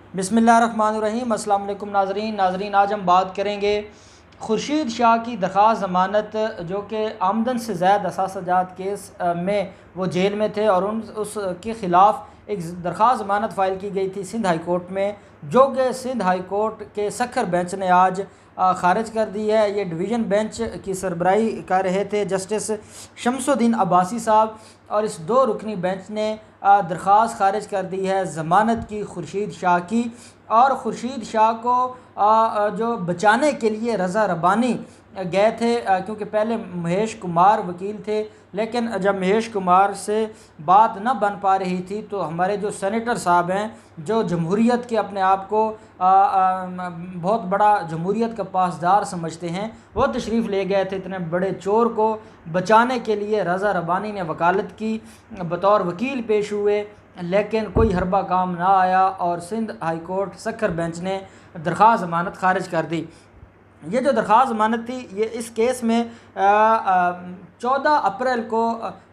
बिस्मिल्लाहिर्रहमानिर्रहीम। अस्सलाम वालेकुम नाज़रीन, आज हम बात करेंगे खुर्शीद शाह की दरख्वास्त ज़मानत, जो कि आमदन से ज़ायद असासजात केस में वो जेल में थे और उसके ख़िलाफ़ एक दरख्वास्त ज़मानत फ़ाइल की गई थी सिंध हाई कोर्ट में, जो कि सिंध हाई कोर्ट के सखर बेंच ने आज ख़ारिज कर दी है। ये डिवीज़न बेंच की सरबराही कर रहे थे जस्टिस शमसुद्दीन अब्बासी साहब, और इस दो रुकनी बेंच ने दरख्वास्त ख़ारिज कर दी है ज़मानत की खुर्शीद शाह की। और खुर्शीद शाह को जो बचाने के लिए रज़ा रब्बानी गए थे, क्योंकि पहले महेश कुमार वकील थे, लेकिन जब महेश कुमार से बात न बन पा रही थी तो हमारे जो सेनेटर साहब हैं, जो जमहूरियत के अपने आप को बहुत बड़ा जमहूरियत का पासदार समझते हैं, वो तशरीफ़ ले गए थे इतने बड़े चोर को बचाने के लिए। रज़ा रब्बानी ने वकालत की, बतौर वकील पेश हुए, लेकिन कोई हरबा काम ना आया और Sindh High Court Sukkur bench ने दरख्वास्त ज़मानत ख़ारिज कर दी। ये जो दरख्वास्त ज़मानत थी, ये इस केस में 14 अप्रैल को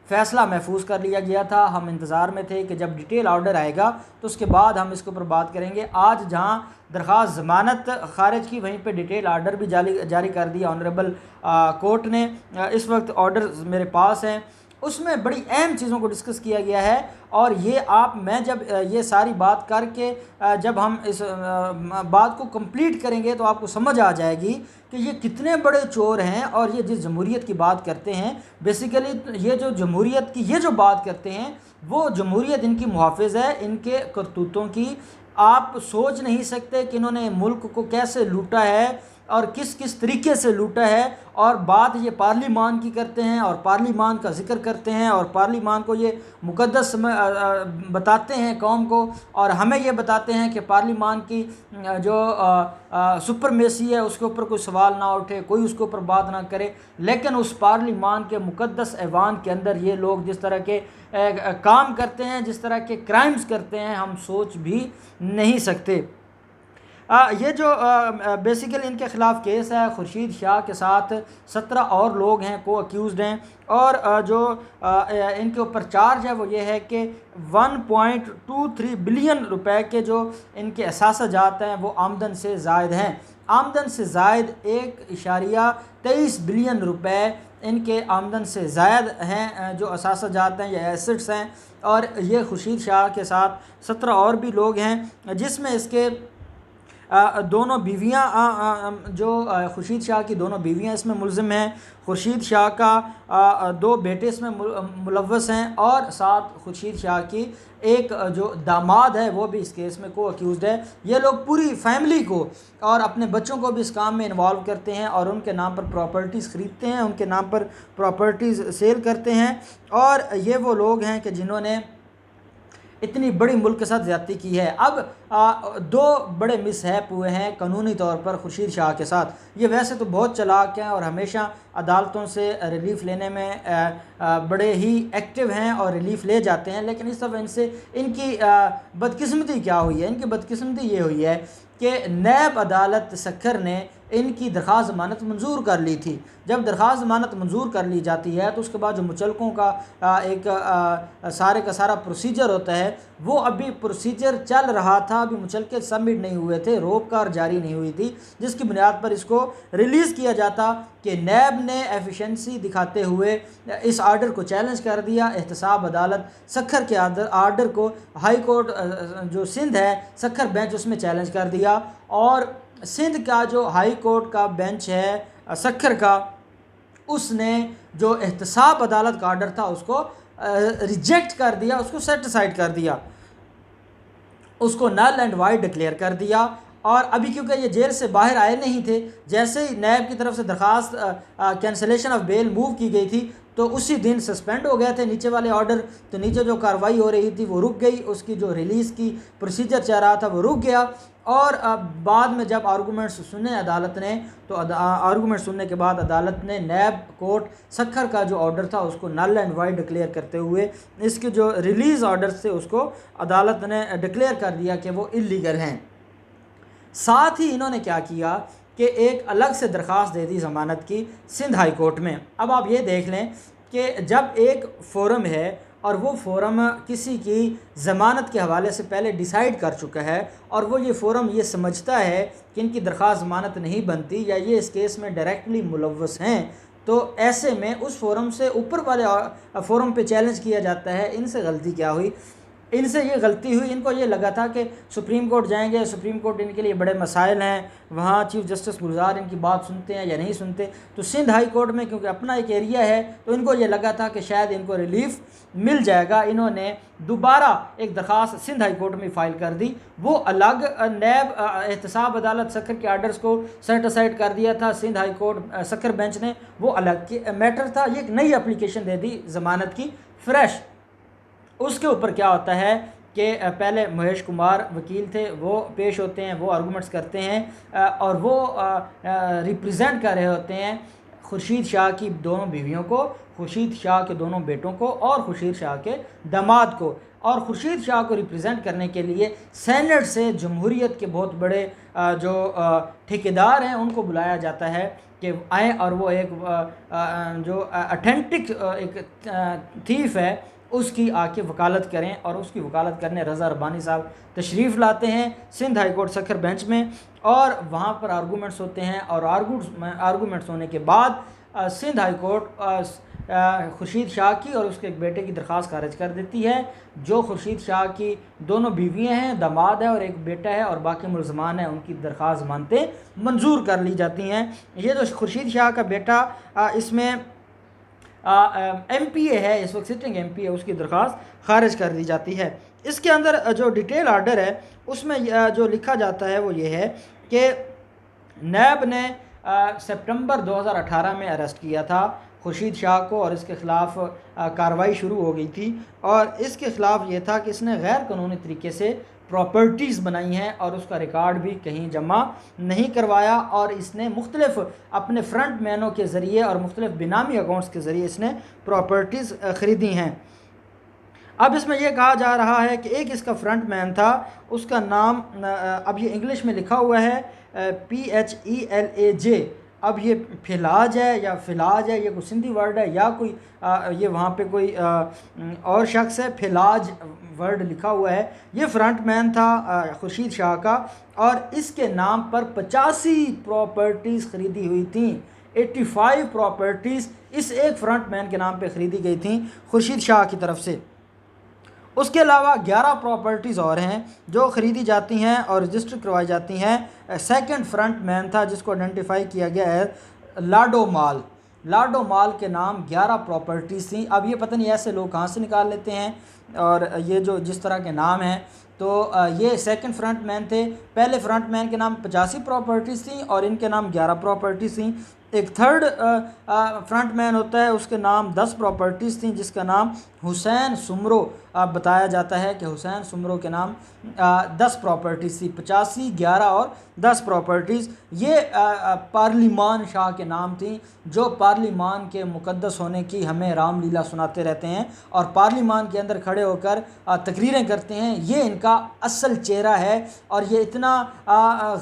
फ़ैसला महफूज कर लिया गया था। हम इंतज़ार में थे कि जब डिटेल ऑर्डर आएगा तो उसके बाद हम इसके ऊपर बात करेंगे। आज जहां दरख्वास्त ज़मानत ख़ारिज की, वहीं पे डिटेल ऑर्डर भी जारी कर दिया ऑनरेबल कोर्ट ने। इस वक्त ऑर्डर मेरे पास हैं, उसमें बड़ी अहम चीज़ों को डिस्कस किया गया है। और ये मैं जब ये सारी बात करके जब हम इस बात को कंप्लीट करेंगे तो आपको समझ आ जाएगी कि ये कितने बड़े चोर हैं। और ये जिस जमहूरियत की बात करते हैं, बेसिकली ये जो जमहूरियत की ये जो बात करते हैं, वो जमहूरियत इनकी मुहाफ़िज़ है इनके करतूतों की। आप सोच नहीं सकते कि इन्होंने मुल्क को कैसे लूटा है और किस किस तरीके से लूटा है। और बात ये पार्लिमान की करते हैं और पार्लिमान का जिक्र करते हैं और पार्लिमान को ये मुक़द्दस बताते हैं कौम को, और हमें ये बताते हैं कि पार्लिमान की जो सुपरमेसी है उसके ऊपर कोई सवाल ना उठे, कोई उसके ऊपर बात ना करे। लेकिन उस पार्लिमान के मुक़द्दस ऐवान के अंदर ये लोग जिस तरह के काम करते हैं, जिस तरह के क्राइम्स करते हैं, हम सोच भी नहीं सकते। ये जो बेसिकली इनके ख़िलाफ़ केस है, खुर्शीद शाह के साथ 17 और लोग हैं, को अक्यूज़ड हैं। और जो इनके ऊपर चार्ज है वो ये है कि 1.23 बिलियन रुपए के जो इनके असासजात हैं वो आमदन से ज़ायद हैं। आमदन से ज़ायद 1.23 बिलियन रुपए इनके आमदन से ज़ायद हैं जो असासजात हैं या एसेट्स हैं। और ये खुर्शीद शाह के साथ 17 और भी लोग हैं, जिसमें इसके दोनों बीवियां, जो खुर्शीद शाह की दोनों बीवियां इसमें मुलज़िम हैं। खुर्शीद शाह का 2 बेटे इसमें मुलव्वस हैं, और साथ खुर्शीद शाह की एक जो दामाद है वो भी इस केस में को अक्यूज़ड है। ये लोग पूरी फैमिली को और अपने बच्चों को भी इस काम में इन्वॉल्व करते हैं और उनके नाम पर प्रॉपर्टीज़ ख़रीदते हैं, उनके नाम पर प्रॉपर्टीज़ सेल करते हैं। और ये वो लोग हैं कि जिन्होंने इतनी बड़ी मुल्क के साथ ज़्यादती की है। अब 2 बड़े मिसहैप हुए हैं कानूनी तौर पर खुर्शीद शाह के साथ। ये वैसे तो बहुत चालाक हैं और हमेशा अदालतों से रिलीफ़ लेने में बड़े ही एक्टिव हैं और रिलीफ़ ले जाते हैं, लेकिन इस दफ़ा इनसे इनकी बदकिस्मती क्या हुई है? इनकी बदकिस्मती ये हुई है कि नैब अदालत सखर ने इनकी दरख्वास्त ज़मानत मंजूर कर ली थी। जब दरख्वास्त ज़मानत मंजूर कर ली जाती है तो उसके बाद जो मुचलकों का एक सारे का सारा प्रोसीजर होता है, वो अभी प्रोसीजर चल रहा था, अभी मुचलके सबमिट नहीं हुए थे, रोककार जारी नहीं हुई थी, जिसकी बुनियाद पर इसको रिलीज़ किया जाता कि नैब ने एफिशिएंसी दिखाते हुए इस आर्डर को चैलेंज कर दिया। एहतसाब अदालत सखर के आर्डर को हाई कोर्ट जो सिंध है सखर बेंच उसमें चैलेंज कर दिया, और सिंध का जो हाई कोर्ट का बेंच है सखर का, उसने जो एहतसाब अदालत का आर्डर था उसको रिजेक्ट कर दिया, उसको सेट असाइड कर दिया, उसको नल एंड वाइड डिक्लेयर कर दिया। और अभी क्योंकि ये जेल से बाहर आए नहीं थे, जैसे ही नैब की तरफ से दरख्वास्त कैंसलेशन ऑफ बेल मूव की गई थी तो उसी दिन सस्पेंड हो गए थे नीचे वाले ऑर्डर। तो नीचे जो कार्रवाई हो रही थी वो रुक गई, उसकी जो रिलीज़ की प्रोसीजर चल रहा था वो रुक गया। और बाद में जब आर्गूमेंट्स सुने अदालत ने, तो आर्गूमेंट सुनने के बाद अदालत ने नैब कोर्ट सखर का जो ऑर्डर था उसको नल एंड वाइड डिक्लेयर करते हुए इसके जो रिलीज़ ऑर्डर थे उसको अदालत ने डिक्लेयर कर दिया कि वो इलीगल हैं। साथ ही इन्होंने क्या किया कि एक अलग से दरख्वास्त दे दी ज़मानत की सिंध हाई कोर्ट में। अब आप ये देख लें कि जब एक फोरम है और वो फ़ोरम किसी की ज़मानत के हवाले से पहले डिसाइड कर चुका है और वो ये फ़ोरम ये समझता है कि इनकी दरख्वास्त ज़मानत नहीं बनती या ये इस केस में डायरेक्टली मुलव्वस हैं, तो ऐसे में उस फ़ोरम से ऊपर वाले फ़ोरम पे चैलेंज किया जाता है इनसे गलती क्या हुई, इनसे ये गलती हुई, इनको ये लगा था कि सुप्रीम कोर्ट जाएंगे, सुप्रीम कोर्ट इनके लिए बड़े मसाइल हैं, वहाँ चीफ़ जस्टिस गुलजार इनकी बात सुनते हैं या नहीं सुनते। तो सिंध हाई कोर्ट में क्योंकि अपना एक एरिया है तो इनको ये लगा था कि शायद इनको रिलीफ मिल जाएगा। इन्होंने दोबारा एक दरख्वास्त सिंध हाई कोर्ट में फ़ाइल कर दी। वो अलग नैब एहतसाब अदालत सखर के आर्डर्स को सेट असाइड कर दिया था Sindh High Court Sukkur bench ने, वो अलग मैटर था। ये एक नई एप्लीकेशन दे दी ज़मानत की, फ्रेश। उसके ऊपर क्या होता है कि पहले महेश कुमार वकील थे, वो पेश होते हैं, वो आर्गूमेंट्स करते हैं और वो रिप्रेजेंट कर रहे होते हैं खुर्शीद शाह की दोनों बीवियों को, खुर्शीद शाह के दोनों बेटों को और खुर्शीद शाह के दामाद को। और खुर्शीद शाह को रिप्रेजेंट करने के लिए सेनेट से जमहूरियत के बहुत बड़े जो ठेकेदार हैं उनको बुलाया जाता है कि आए और वो एक जो अथेंटिक एक थीफ है उसकी आके वकालत करें। और उसकी वकालत करने रज़ा रब्बानी साहब तशरीफ़ लाते हैं Sindh High Court Sukkur bench में और वहाँ पर आर्गूमेंट्स होते हैं। और आर्गूमेंट्स होने के बाद सिंध हाई कोर्ट खुर्शीद शाह की और उसके एक बेटे की दरख्वास्त खारिज कर देती है। जो खुर्शीद शाह की दोनों बीवियाँ हैं, दामाद है और एक बेटा है और बाकी मुलज़मान हैं, उनकी दरख्वास्त ज़मानतें मंजूर कर ली जाती हैं। ये जो खुर्शीद शाह का बेटा इसमें MPA है, इस वक्त सिटिंग MPA, उसकी दरख्वास्त खारिज कर दी जाती है। इसके अंदर जो डिटेल आर्डर है उसमें जो लिखा जाता है वो ये है कि नैब ने सितंबर 2018 में अरेस्ट किया था खुर्शीद शाह को और इसके ख़िलाफ़ कार्रवाई शुरू हो गई थी। और इसके ख़िलाफ़ ये था कि इसने गैर कानूनी तरीके से प्रॉपर्टीज़ बनाई हैं और उसका रिकॉर्ड भी कहीं जमा नहीं करवाया। और इसने मुख्तलिफ़ अपने फ्रंट मैनों के ज़रिए और मुख्तलिफ़ बिनामी अकाउंट्स के ज़रिए इसने प्रॉपर्टीज़ ख़रीदी हैं। अब इसमें यह कहा जा रहा है कि एक इसका फ्रंट मैन था, उसका नाम अब ये इंग्लिश में लिखा हुआ है PHELAJ। अब ये फिलाज है या फिलाज है, ये कोई सिंधी वर्ड है या कोई ये वहाँ पे कोई और शख्स है, फिलाज वर्ड लिखा हुआ है। ये फ्रंट मैन था खुर्शीद शाह का और इसके नाम पर 85 प्रॉपर्टीज़ ख़रीदी हुई थी। 85 प्रॉपर्टीज़ इस एक फ्रंट मैन के नाम पे ख़रीदी गई थी खुर्शीद शाह की तरफ से। उसके अलावा 11 प्रॉपर्टीज़ और हैं जो ख़रीदी जाती हैं और रजिस्टर करवाई जाती हैं। सेकंड फ्रंट मैन था जिसको आइडेंटिफाई किया गया है लाडो माल। लाडो माल के नाम 11 प्रॉपर्टीज़ थी। अब ये पता नहीं ऐसे लोग कहाँ से निकाल लेते हैं और ये जो जिस तरह के नाम हैं, तो ये सेकंड फ्रंट मैन थे। पहले फ्रंट मैन के नाम 85 प्रॉपर्टीज़ थी और इनके नाम 11 प्रॉपर्टीज़ थी। एक थर्ड फ्रंट मैन होता है, उसके नाम 10 प्रॉपर्टीज़ थी जिसका नाम हुसैन सुमरो बताया जाता है कि हुसैन सुमरो के नाम 10 प्रॉपर्टीज़ थी। 85, 11 और 10 प्रॉपर्टीज़ ये पार्लिमान शाह के नाम थी जो पार्लिमान के मुक़द्दस होने की हमें रामलीला सुनाते रहते हैं और पार्लिमान के अंदर खड़े होकर तकरीरें करते हैं। ये इनका असल चेहरा है और ये इतना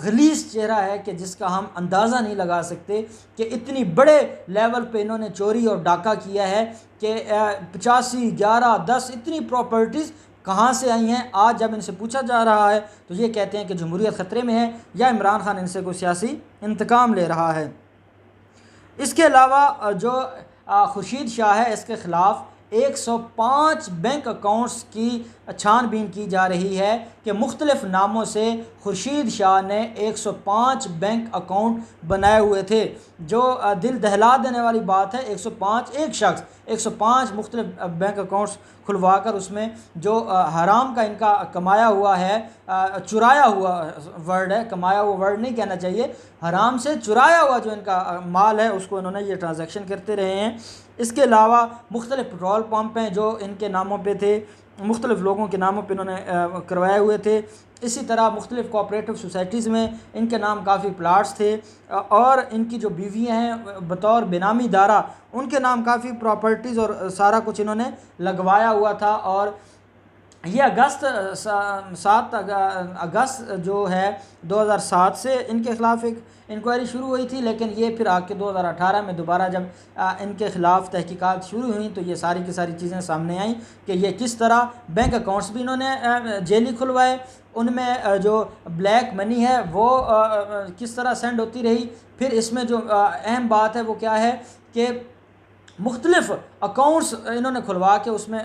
गलीज़ चेहरा है कि जिसका हम अंदाज़ा नहीं लगा सकते कि इतनी बड़े लेवल पे इन्होंने चोरी और डाका किया है कि 85, 11, 10 इतनी प्रॉपर्टीज़ कहाँ से आई हैं। आज जब इनसे पूछा जा रहा है तो ये कहते हैं कि जमहूरियत ख़तरे में है या इमरान खान इनसे कोई सियासी इंतकाम ले रहा है। इसके अलावा जो खुर्शीद शाह है इसके ख़िलाफ़ 105 बैंक अकाउंट्स की छानबीन की जा रही है कि मुख्तलिफ़ नामों से खुर्शीद शाह ने 105 बैंक अकाउंट बनाए हुए थे। जो दिल दहला देने वाली बात है, 105 एक शख्स 105 मुख्तलिफ़ बैंक अकाउंट्स खुलवा कर उसमें जो हराम का इनका कमाया हुआ है, चुराया हुआ वर्ड है, कमाया हुआ वर्ड नहीं कहना चाहिए, हराम से चुराया हुआ जो इनका माल है उसको इन्होंने ये ट्रांजैक्शन करते रहे हैं। इसके अलावा मुख्तलिफ़ पेट्रोल पंप हैं जो इनके नामों पे थे, मुख्तलिफ़ लोगों के नामों पे इन्होंने करवाए हुए थे। इसी तरह मुख्तलिफ़ कोऑपरेटिव सोसाइटीज़ में इनके नाम काफ़ी प्लाट्स थे और इनकी जो बीवियाँ हैं बतौर बेनामी दारा उनके नाम काफ़ी प्रॉपर्टीज़ और सारा कुछ इन्होंने लगवाया हुआ था। और ये अगस्त 7 अगस्त जो है 2007 से इनके ख़िलाफ़ एक इंक्वायरी शुरू हुई थी, लेकिन ये फिर आके 2018 में दोबारा जब इनके ख़िलाफ़ तहकीकात शुरू हुई तो ये सारी की सारी चीज़ें सामने आईं कि ये किस तरह बैंक अकाउंट्स भी इन्होंने जेली खुलवाए, उनमें जो ब्लैक मनी है वो किस तरह सेंड होती रही। फिर इसमें जो अहम बात है वो क्या है कि मुख्तलिफ़ अकाउंट्स इन्होंने खुलवा के उसमें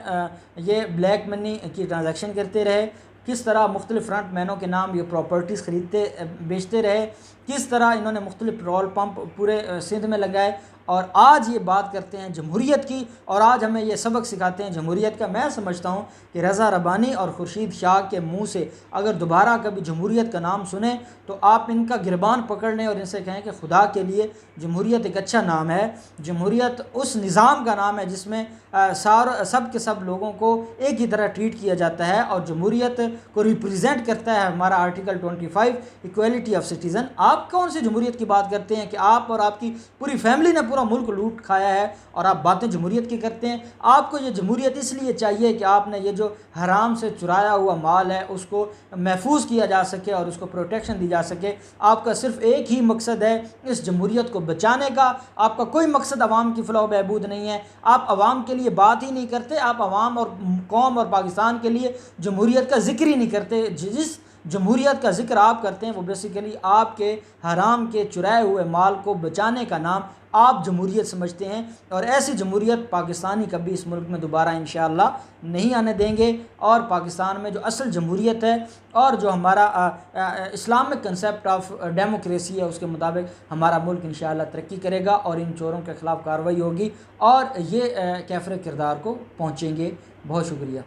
ये ब्लैक मनी की ट्रांजैक्शन करते रहे, किस तरह मुख्तलिफ़ फ्रंट मैनों के नाम ये प्रॉपर्टीज़ ख़रीदते बेचते रहे, किस तरह इन्होंने मुख्तलिफ़ पेट्रोल पंप पूरे सिंध में लगाए। और आज ये बात करते हैं जमहूरियत की, और आज हमें ये सबक सिखाते हैं जमहूरियत का। मैं समझता हूँ कि रज़ा रबानी और खुर्शीद शाह के मुँह से अगर दोबारा कभी जमहूरियत का नाम सुने तो आप इनका गिरबान पकड़ लें और इनसे कहें कि खुदा के लिए जमहूरियत एक अच्छा नाम है। जमहूरियत उस निज़ाम का नाम है जिसमें सब के सब लोगों को एक ही तरह ट्रीट किया जाता है, और जमहूरियत को रिप्रेजेंट करता है हमारा आर्टिकल 25 इक्वलिटी ऑफ सिटीज़न। आप कौन सी जमहूरियत की बात करते हैं कि आप और आपकी पूरी फैमिली ने पूरा मुल्क लूट खाया है और आप बातें जमहूरियत की करते हैं। आपको ये जमहूरियत इसलिए चाहिए कि आपने ये जो हराम से चुराया हुआ माल है उसको महफूज किया जा सके और उसको प्रोटेक्शन दी जा सके। आपका सिर्फ एक ही मकसद है इस जमहूरियत को बचाने का, आपका कोई मकसद अवाम की फलाह बहबूद नहीं है। आप अवाम के लिए बात ही नहीं करते, आप अवाम और कौम और पाकिस्तान के लिए जमहूरियत का जिक्र ही नहीं करते। जिस जमहूरियत का जिक्र आप करते हैं वो बेसिकली आपके हराम के चुराए हुए माल को बचाने का नाम आप जमहूरियत समझते हैं, और ऐसी जमहूरियत पाकिस्तानी कभी इस मुल्क में दोबारा इंशाअल्लाह नहीं आने देंगे। और पाकिस्तान में जो असल जमहूरियत है और जो हमारा इस्लामिक कंसेप्ट ऑफ डेमोक्रेसी है उसके मुताबिक हमारा मुल्क इंशाअल्लाह तरक्की करेगा और इन चोरों के ख़िलाफ़ कार्रवाई होगी और ये कैफ़र किरदार को पहुँचेंगे। बहुत शुक्रिया।